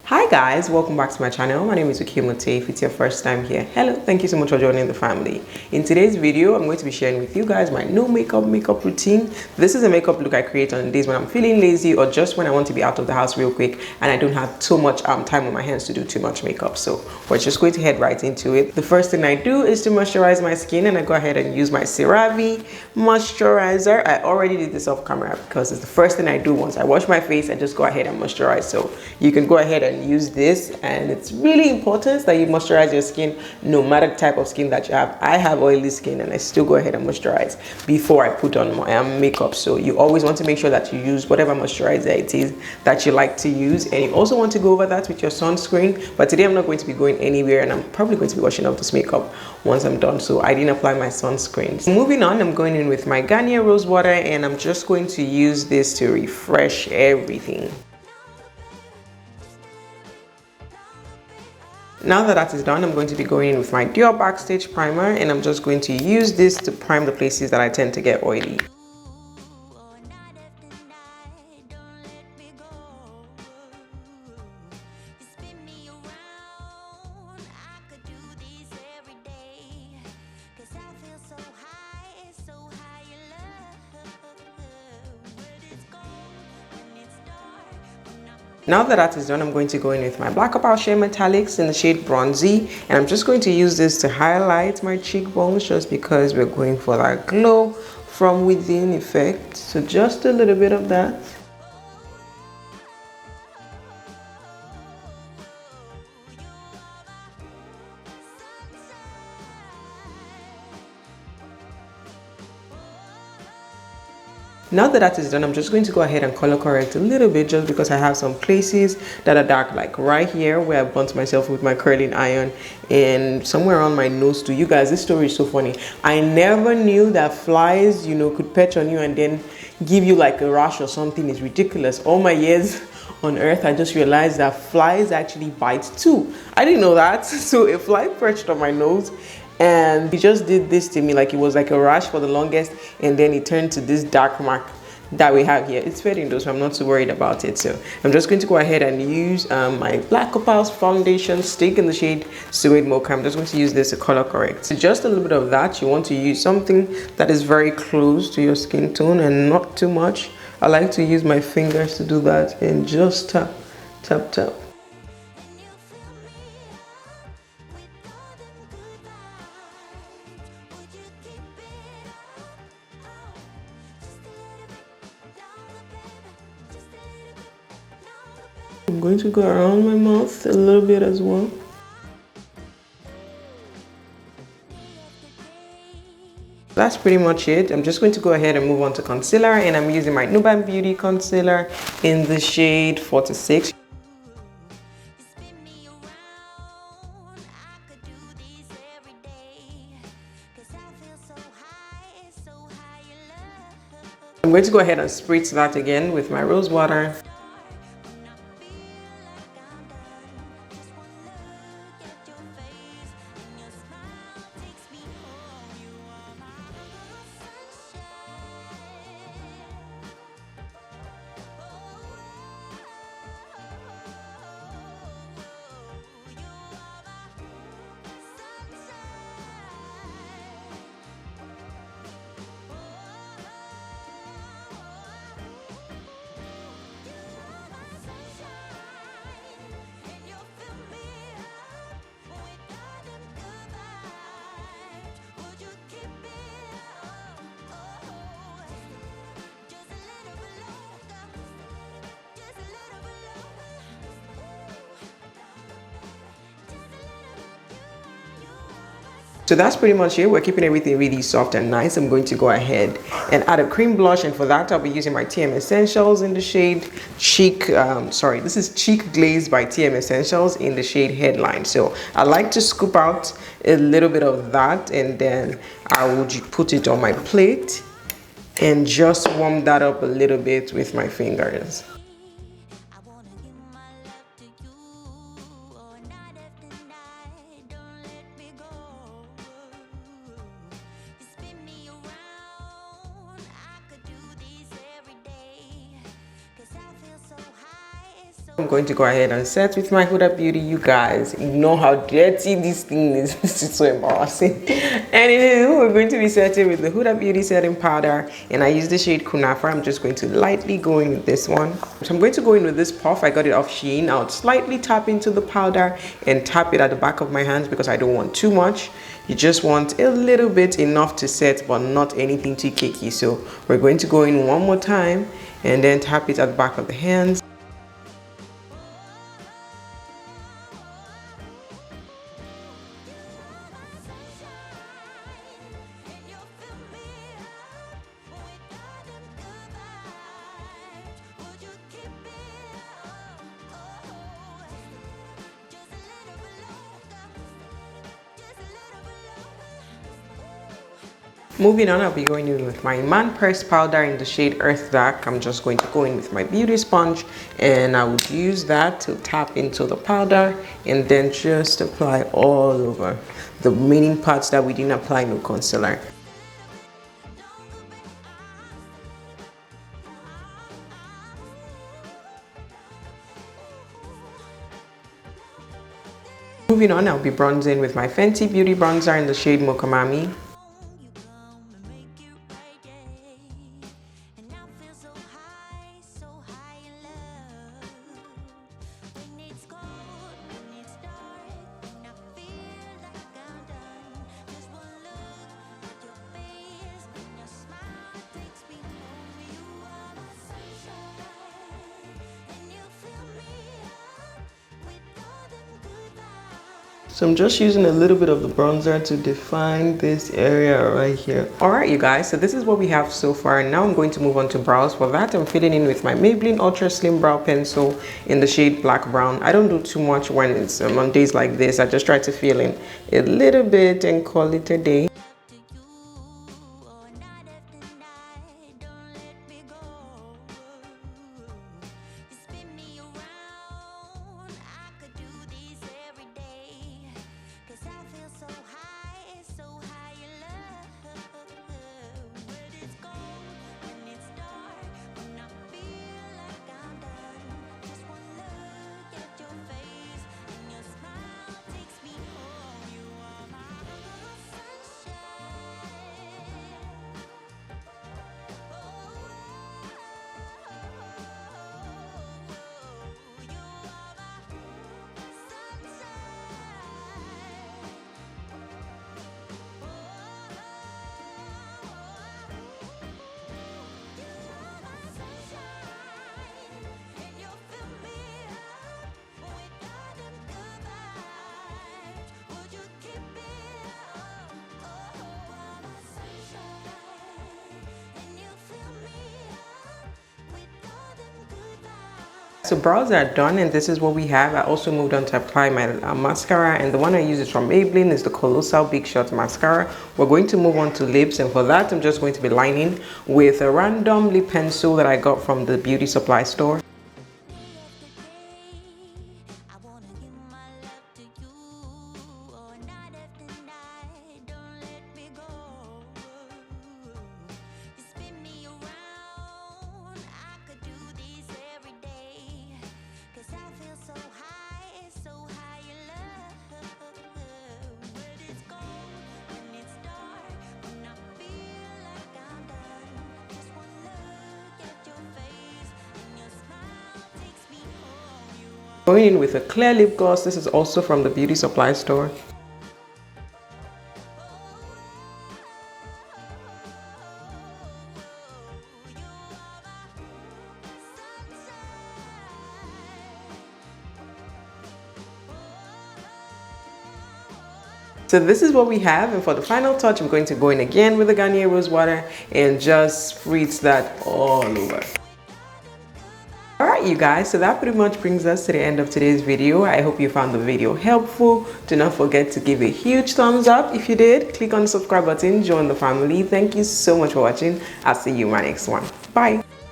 Hi guys, welcome back to my channel. My name is Okemute. If it's your first time here, hello, thank you so much for joining the family. In today's video, I'm going to be sharing with you guys my no makeup routine. This is a makeup look I create on days when I'm feeling lazy or just when I want to be out of the house real quick and I don't have too much time on my hands to do too much makeup. So we're just going to head right into it. The first thing I do is to moisturize my skin, and I go ahead and use my CeraVe moisturizer. I already did this off camera because it's the first thing I do once I wash my face. I just go ahead and moisturize. So you can go ahead and use this, and it's really important that you moisturize your skin no matter the type of skin that you have. I have oily skin and I still go ahead and moisturize before I put on my makeup. So you always want to make sure that you use whatever moisturizer it is that you like to use, and you also want to go over that with your sunscreen. But today I'm not going to be going anywhere, and I'm probably going to be washing off this makeup once I'm done, so I didn't apply my sunscreen. So moving on, I'm going in with my Garnier Rose Water, and I'm just going to use this to refresh everything. Now that is done, I'm going to be going in with my Dior Backstage Primer, and I'm just going to use this to prime the places that I tend to get oily. Now that is done, I'm going to go in with my Black Opal Shea Metallics in the shade Bronzie, and I'm just going to use this to highlight my cheekbones just because we're going for that glow from within effect. So just a little bit of that. Now that is done, I'm just going to go ahead and color correct a little bit just because I have some places that are dark, like right here where I burnt myself with my curling iron, and somewhere around my nose too. You guys, this story is so funny. I never knew that flies, could perch on you and then give you like a rash or something. Is ridiculous. All my years on earth, I just realized that flies actually bite too. I didn't know that. So a fly perched on my nose, and he just did this to me, like it was like a rash for the longest, and then it turned to this dark mark that we have here. It's fading though, so I'm not too worried about it. So I'm just going to go ahead and use my Black Opal foundation stick in the shade Suede Mocha. I'm just going to use this to color correct. So just a little bit of that. You want to use something that is very close to your skin tone and not too much. I like to use my fingers to do that and just tap, tap, tap. I'm going to go around my mouth a little bit as well. That's pretty much it. I'm just going to go ahead and move on to concealer, and I'm using my Nuban Beauty concealer in the shade 46. I'm going to go ahead and spritz that again with my rose water. So that's pretty much it. We're keeping everything really soft and nice. I'm going to go ahead and add a cream blush, and for that I'll be using my TM Essentials in the shade Cheek, this is Cheek Glaze by TM Essentials in the shade Headline. So I like to scoop out a little bit of that, and then I will put it on my plate and just warm that up a little bit with my fingers. so I'm going to go ahead and set with my Hudabeauty. You guys, ignore how dirty this thing is. This is so embarrassing. Anyway, we're going to be setting with the Hudabeauty setting powder, and I use the shade Kunafa. I'm just going to lightly go in with this one. So I'm going to go in with this puff. I got it off Shein. I'll slightly tap into the powder and tap it at the back of my hands because I don't want too much. You just want a little bit, enough to set, but not anything too cakey. So we're going to go in one more time and then tap it at the back of the hands. Moving on, I'll be going in with my Iman pressed powder in the shade Earth Dark. I'm just going to go in with my beauty sponge, and I would use that to tap into the powder and then just apply all over the remaining parts that we didn't apply no concealer. Moving on, I'll be bronzing with my Fenty Beauty bronzer in the shade Mocha. So I'm just using a little bit of the bronzer to define this area right here. Alright you guys, so this is what we have so far. Now I'm going to move on to brows. For that, I'm filling in with my Maybelline Ultra Slim Brow Pencil in the shade Black Brown. I don't do too much when it's on days like this. I just try to fill in a little bit and call it a day. So brows are done, and this is what we have. I also moved on to apply my mascara, and the one I use is from Maybelline. Is the Colossal Big Shot Mascara. We're going to move on to lips, and for that I'm just going to be lining with a random lip pencil that I got from the beauty supply store. Going in with a clear lip gloss. This is also from the beauty supply store. So this is what we have, and for the final touch I'm going to go in again with the Garnier Rose Water and just spritz that all over. Alright you guys, so that pretty much brings us to the end of today's video. I hope you found the video helpful. Do not forget to give a huge thumbs up if you did. Click on the subscribe button, join the family. Thank you so much for watching. I'll see you in my next one. Bye.